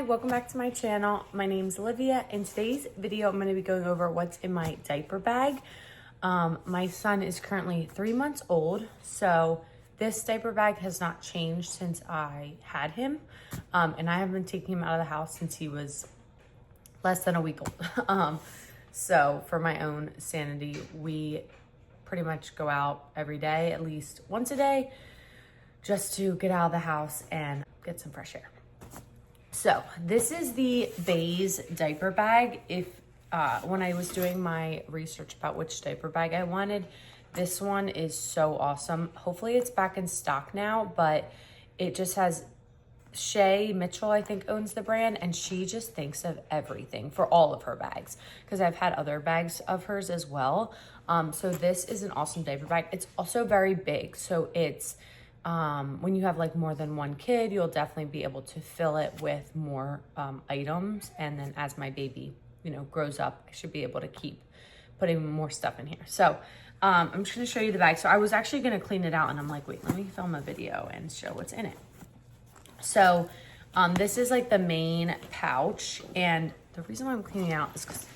welcome back to my channel. My name's Olivia. In today's video, I'm going to be going over what's in my diaper bag. My son is currently 3 months old, so this diaper bag has not changed since I had him. And I have been taking him out of the house since he was less than a week old. So for my own sanity, we pretty much go out every day, at least once a day, just to get out of the house and get some fresh air. So this is the Baze diaper bag. When I was doing my research about which diaper bag I wanted, this one is so awesome. Hopefully it's back in stock now, but it just has Shay Mitchell, I think, owns the brand, and she just thinks of everything for all of her bags, because I've had other bags of hers as well. So this is an awesome diaper bag. It's also very big, so it's when you have like more than one kid, you'll definitely be able to fill it with more items. And then as my baby, grows up, I should be able to keep putting more stuff in here. So I'm just gonna show you the bag. So I was actually gonna clean it out, and I'm like, wait, let me film a video and show what's in it. So this is like the main pouch, and the reason why I'm cleaning out is because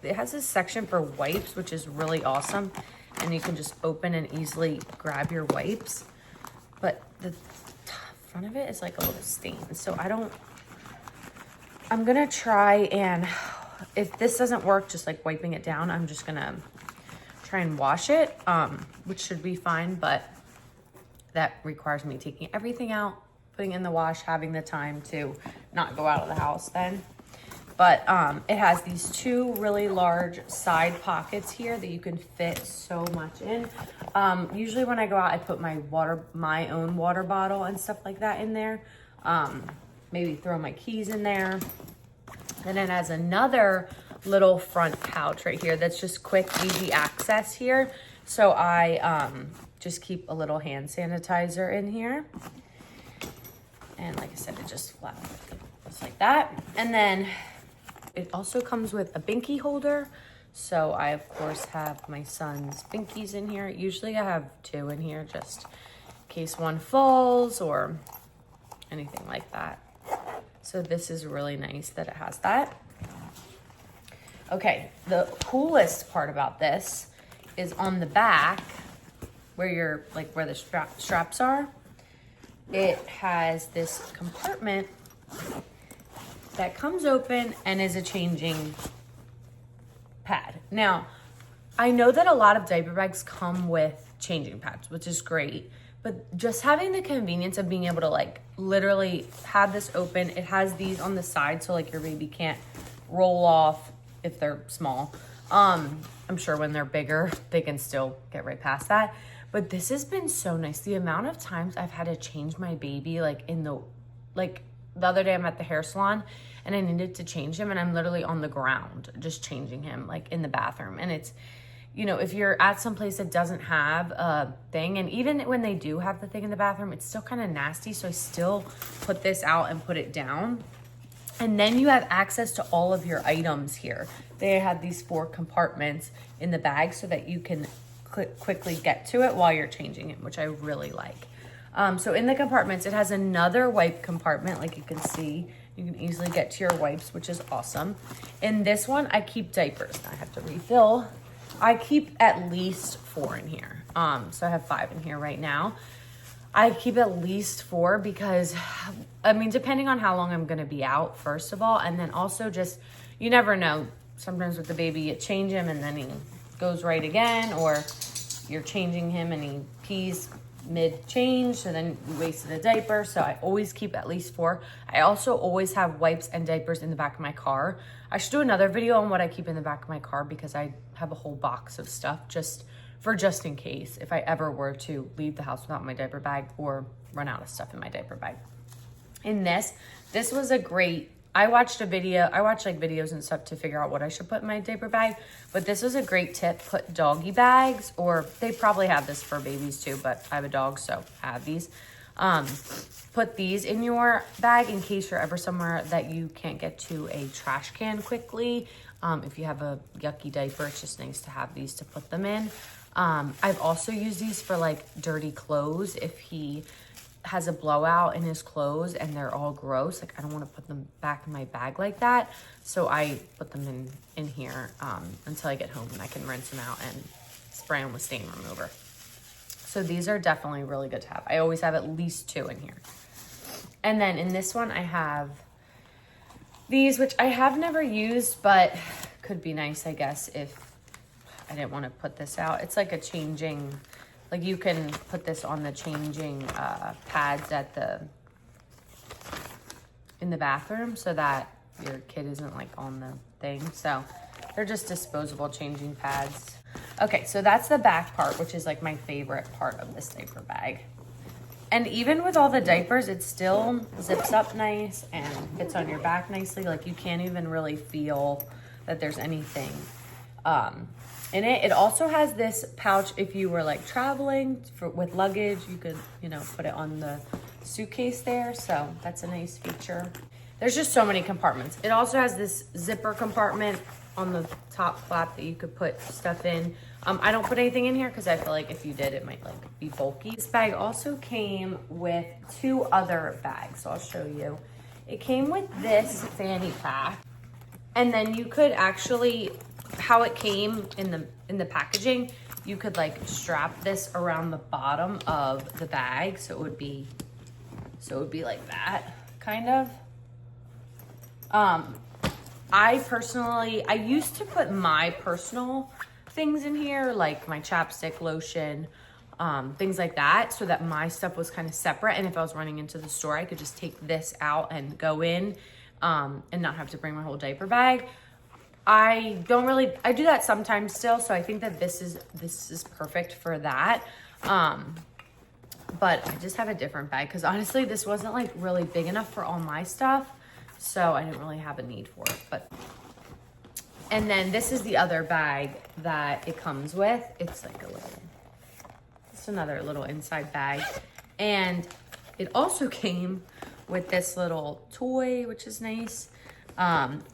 it has this section for wipes, which is really awesome, and you can just open and easily grab your wipes. But the front of it is like a little stained. So I'm gonna try, and if this doesn't work, just like wiping it down, I'm just gonna try and wash it, which should be fine, but that requires me taking everything out, putting it in the wash, having the time to not go out of the house then. But it has these two really large side pockets here that you can fit so much in. Usually when I go out, I put my own water bottle and stuff like that in there. Maybe throw my keys in there. And it has another little front pouch right here that's just quick, easy access here. So I just keep a little hand sanitizer in here. And like I said, it just just like that. And then it also comes with a binky holder. So I, of course, have my son's binkies in here. Usually I have two in here just in case one falls or anything like that. So this is really nice that it has that. Okay, the coolest part about this is on the back where the straps are. It has this compartment that comes open and is a changing pad. Now, I know that a lot of diaper bags come with changing pads, which is great, but just having the convenience of being able to literally have this open, it has these on the side so your baby can't roll off if they're small. I'm sure when they're bigger, they can still get right past that. But this has been so nice. The amount of times I've had to change my baby, the other day I'm at the hair salon and I needed to change him, and I'm literally on the ground just changing him in the bathroom. And it's, if you're at some place that doesn't have a thing, and even when they do have the thing in the bathroom, it's still kind of nasty. So I still put this out and put it down. And then you have access to all of your items here. They have these 4 compartments in the bag so that you can quickly get to it while you're changing it, which I really like. So in the compartments, it has another wipe compartment. Like you can see, you can easily get to your wipes, which is awesome. In this one, I keep diapers. I have to refill. I keep at least 4 in here. So I have 5 in here right now. I keep at least 4 because, depending on how long I'm going to be out, first of all, and then also just, you never know. Sometimes with the baby, you change him and then he goes right again, or you're changing him and he pees mid-change, so then you wasted a diaper. So I always keep at least 4. I also always have wipes and diapers in the back of my car. I should do another video on what I keep in the back of my car, because I have a whole box of stuff just in case if I ever were to leave the house without my diaper bag or run out of stuff in my diaper bag. In this was a great, I watched videos and stuff to figure out what I should put in my diaper bag, but this was a great tip. Put doggy bags, or they probably have this for babies too, but I have a dog, so I have these. Put these in your bag in case you're ever somewhere that you can't get to a trash can quickly. If you have a yucky diaper, it's just nice to have these to put them in. I've also used these for dirty clothes. If he has a blowout in his clothes and they're all gross. Like I don't want to put them back in my bag like that. So I put them in here until I get home and I can rinse them out and spray them with stain remover. So these are definitely really good to have. I always have at least 2 in here. And then in this one I have these, which I have never used, but could be nice, I guess, if I didn't want to put this out. It's like a changing, like you can put this on the changing pads in the bathroom so that your kid isn't like on the thing. So they're just disposable changing pads. Okay, so that's the back part, which is like my favorite part of this diaper bag. And even with all the diapers, it still zips up nice and fits on your back nicely. Like you can't even really feel that there's anything in it. It also has this pouch if you were like traveling with luggage, you could, you know, put it on the suitcase there. So that's a nice feature. There's just so many compartments. It also has this zipper compartment on the top flap that you could put stuff in. I don't put anything in here because I feel like if you did, it might like be bulky. This bag also came with 2 other bags. So I'll show you. It came with this fanny pack, and then you could actually, how it came in the packaging, you could like strap this around the bottom of the bag, so it would be like that kind of. I used to put my personal things in here, like my chapstick, lotion, things like that, so that my stuff was kind of separate. And if I was running into the store, I could just take this out and go in and not have to bring my whole diaper bag. I do that sometimes still, so I think that this is perfect for that. But I just have a different bag because honestly, this wasn't like really big enough for all my stuff. So I didn't really have a need for it, and then this is the other bag that it comes with. It's like it's another little inside bag. And it also came with this little toy, which is nice.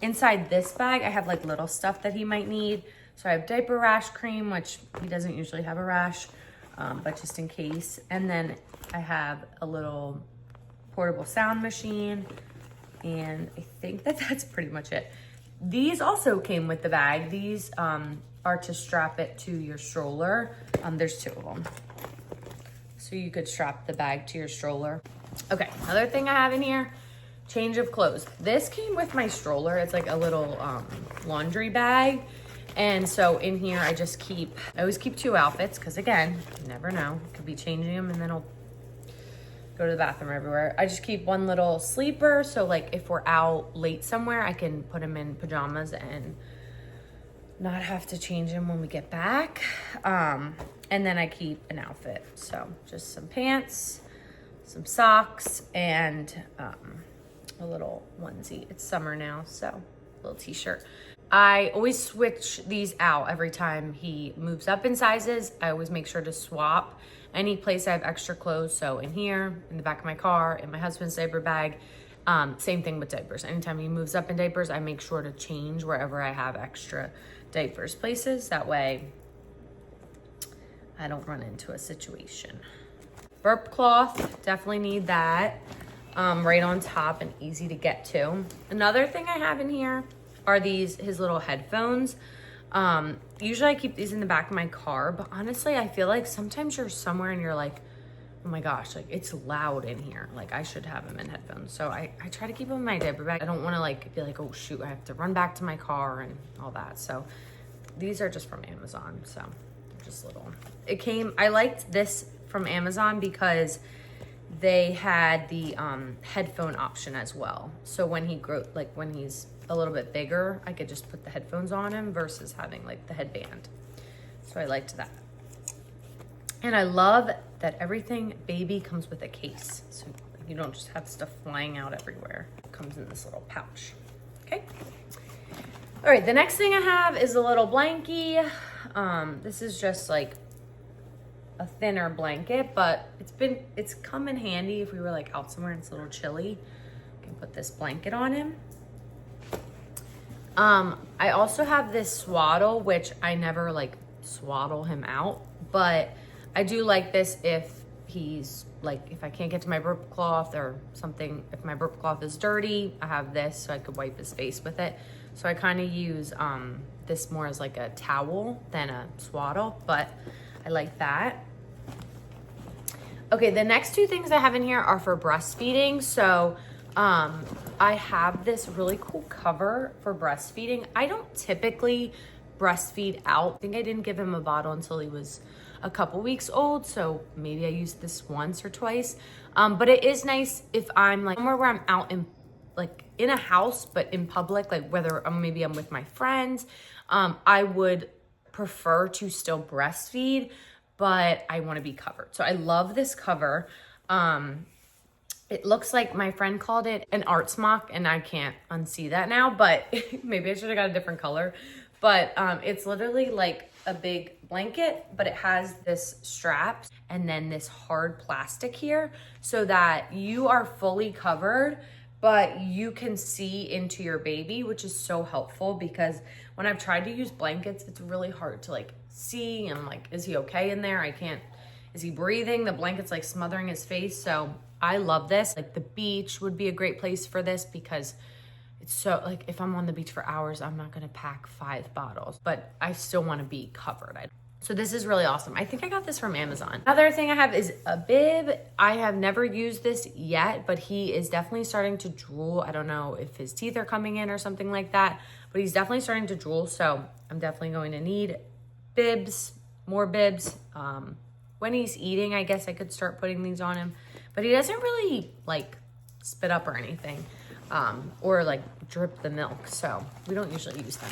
Inside this bag, I have like little stuff that he might need. So I have diaper rash cream, which he doesn't usually have a rash, but just in case. And then I have a little portable sound machine. And I think that that's pretty much it. These also came with the bag. These are to strap it to your stroller. There's 2 of them. So you could strap the bag to your stroller. Okay, another thing I have in here, change of clothes. This came with my stroller. It's like a little laundry bag. And so in here, I always keep 2 outfits because again, you never know. Could be changing them and then I'll go to the bathroom everywhere. I just keep 1 little sleeper. So like if we're out late somewhere, I can put him in pajamas and not have to change him when we get back. And then I keep an outfit. So just some pants, some socks, and a little onesie. It's summer now, so a little t-shirt. I always switch these out every time he moves up in sizes. I always make sure to swap any place I have extra clothes. So in here, in the back of my car, in my husband's diaper bag. Same thing with diapers. Anytime he moves up in diapers, I make sure to change wherever I have extra diapers places. That way I don't run into a situation. Burp cloth, definitely need that. Right on top and easy to get to. Another thing I have in here are his little headphones. Usually I keep these in the back of my car, but honestly, I feel like sometimes you're somewhere and you're like, oh my gosh, like it's loud in here. Like I should have them in headphones. So I try to keep them in my diaper bag. I don't want to like be like, oh shoot, I have to run back to my car and all that. So these are just from Amazon. So just little, I liked this from Amazon because they had the headphone option as well. So when when he's a little bit bigger, I could just put the headphones on him versus having like the headband. So I liked that. And I love that everything baby comes with a case. So you don't just have stuff flying out everywhere. It comes in this little pouch. Okay. All right, the next thing I have is a little blankie. This is just like a thinner blanket, but it's come in handy if we were like out somewhere and it's a little chilly. You can put this blanket on him. I also have this swaddle, which I never like swaddle him out, but I do like this if he's like, if I can't get to my burp cloth or something, if my burp cloth is dirty, I have this so I could wipe his face with it. So I kind of use this more as like a towel than a swaddle, but I like that. Okay, the next two things I have in here are for breastfeeding. So I have this really cool cover for breastfeeding. I don't typically breastfeed out. I think I didn't give him a bottle until he was a couple weeks old, so maybe I used this once or twice. But it is nice if I'm like somewhere where I'm out in a house, but in public, like whether maybe I'm with my friends. I would prefer to still breastfeed, but I want to be covered. So I love this cover. It looks like, my friend called it an art smock, and I can't unsee that now, but maybe I should have got a different color. But it's literally like a big blanket, but it has this strap and then this hard plastic here so that you are fully covered, but you can see into your baby, which is so helpful because when I've tried to use blankets, it's really hard to like see and like, is he okay in there? I can't, is he breathing? The blanket's like smothering his face. So I love this. Like the beach would be a great place for this because it's so, like if I'm on the beach for hours, I'm not gonna pack 5 bottles, but I still wanna be covered. So this is really awesome. I think I got this from Amazon. Another thing I have is a bib. I have never used this yet, but he is definitely starting to drool. I don't know if his teeth are coming in or something like that, but he's definitely starting to drool. So I'm definitely going to need bibs, more bibs. When he's eating, I guess I could start putting these on him, but he doesn't really like spit up or anything, or like drip the milk. So we don't usually use them.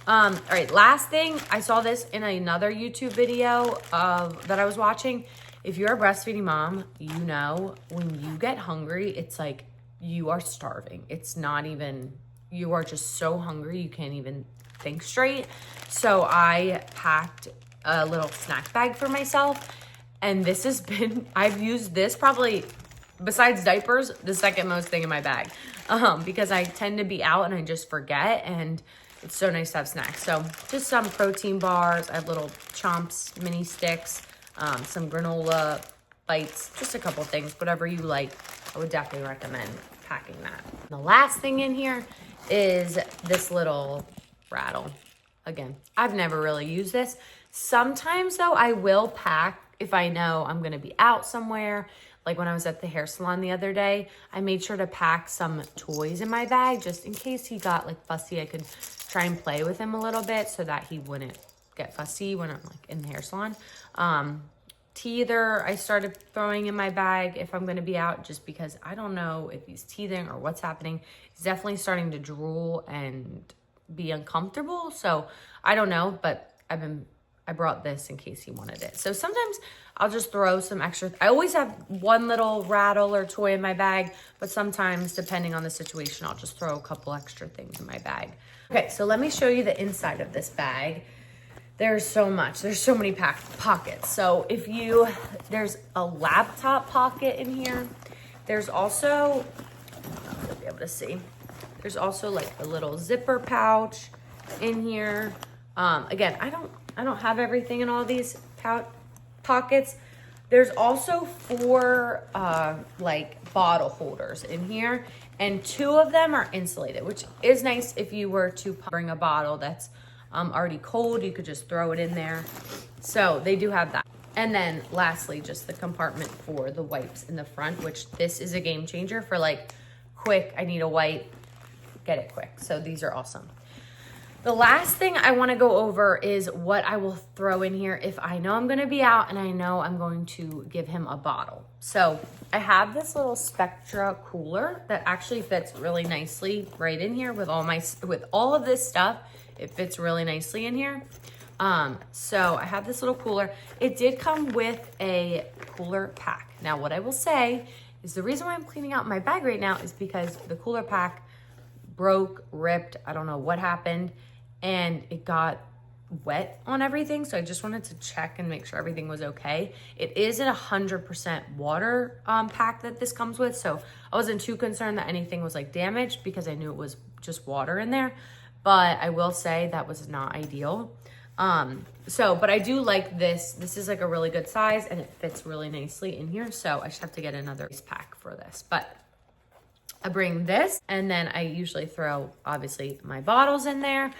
All right, last thing, I saw this in another YouTube video that I was watching. If you're a breastfeeding mom, you know when you get hungry, it's like you are starving. It's not even, you are just so hungry you can't even think straight. So I packed a little snack bag for myself, and this has been, I've used this probably, besides diapers, the second most thing in my bag, because I tend to be out and I just forget, and it's so nice to have snacks. So just some protein bars. I have little Chomps mini sticks, some granola bites, just a couple things, whatever you like. I would definitely recommend packing that. The last thing in here is this little rattle. Again, I've never really used this. Sometimes though, I will pack if I know I'm gonna be out somewhere. Like when I was at the hair salon the other day, I made sure to pack some toys in my bag just in case he got like fussy. I could try and play with him a little bit so that he wouldn't get fussy when I'm like in the hair salon. Teether, I started throwing in my bag if I'm gonna be out, just because I don't know if he's teething or what's happening. He's definitely starting to drool and be uncomfortable. So I don't know, but I brought this in case he wanted it. So sometimes I'll just throw some extra. I always have one little rattle or toy in my bag, but sometimes depending on the situation, I'll just throw a couple extra things in my bag. Okay, so let me show you the inside of this bag. There's so much, there's so many pockets. So there's a laptop pocket in here. There's also, you'll be able to see, there's also like a little zipper pouch in here. Again, I don't have everything in all these pockets. There's also 4 like bottle holders in here, and 2 of them are insulated, which is nice if you were to bring a bottle that's already cold. You could just throw it in there. So they do have that. And then lastly, just the compartment for the wipes in the front, which this is a game changer for like quick, I need a wipe, get it quick. So these are awesome. The last thing I want to go over is what I will throw in here if I know I'm going to be out and I know I'm going to give him a bottle. So I have this little Spectra cooler that actually fits really nicely right in here with all of this stuff. It fits really nicely in here. So I have this little cooler. It did come with a cooler pack. Now, what I will say is the reason why I'm cleaning out my bag right now is because the cooler pack broke, ripped, I don't know what happened, and it got wet on everything. So I just wanted to check and make sure everything was okay. It is a 100% water pack that this comes with. So I wasn't too concerned that anything was like damaged because I knew it was just water in there. But I will say that was not ideal. But I do like this. This is like a really good size and it fits really nicely in here. So I just have to get another pack for this. But I bring this and then I usually throw obviously my bottles in there,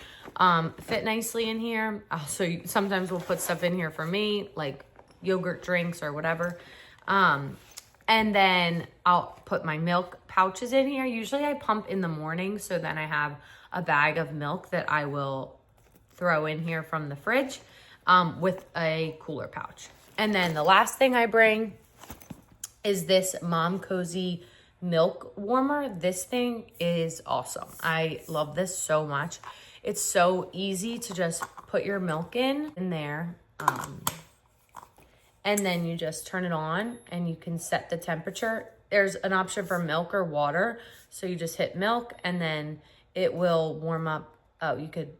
fit nicely in here. So sometimes we'll put stuff in here for me, like yogurt drinks or whatever. And then I'll put my milk pouches in here. Usually I pump in the morning. So then I have a bag of milk that I will throw in here from the fridge, with a cooler pouch. And then the last thing I bring is this Mom Cozy milk warmer. This thing is awesome. I love this so much. It's so easy to just put your milk in there. And then you just turn it on and you can set the temperature. There's an option for milk or water. So you just hit milk and then it will warm up. You could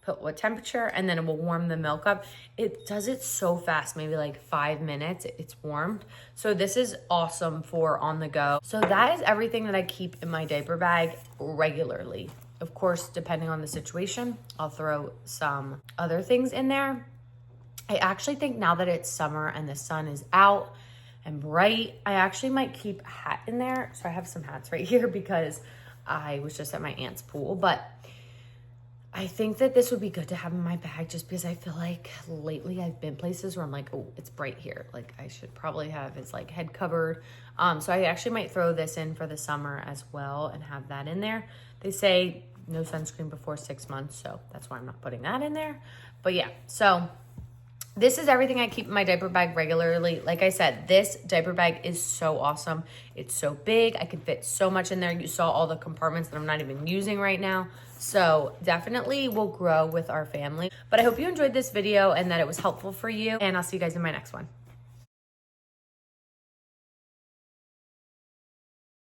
put what temperature and then it will warm the milk up. It does it so fast, maybe like 5 minutes, it's warmed. So this is awesome for on the go. So that is everything that I keep in my diaper bag regularly. Of course, depending on the situation, I'll throw some other things in there. I actually think now that it's summer and the sun is out and bright, I actually might keep a hat in there. So I have some hats right here because I was just at my aunt's pool, but I think that this would be good to have in my bag just because I feel like lately I've been places where I'm like, oh, it's bright here. Like I should probably have his like head covered. So I actually might throw this in for the summer as well and have that in there. They say no sunscreen before 6 months. So that's why I'm not putting that in there. But yeah, so this is everything I keep in my diaper bag regularly. Like I said, this diaper bag is so awesome. It's so big. I can fit so much in there. You saw all the compartments that I'm not even using right now. So definitely will grow with our family. But I hope you enjoyed this video and that it was helpful for you. And I'll see you guys in my next one.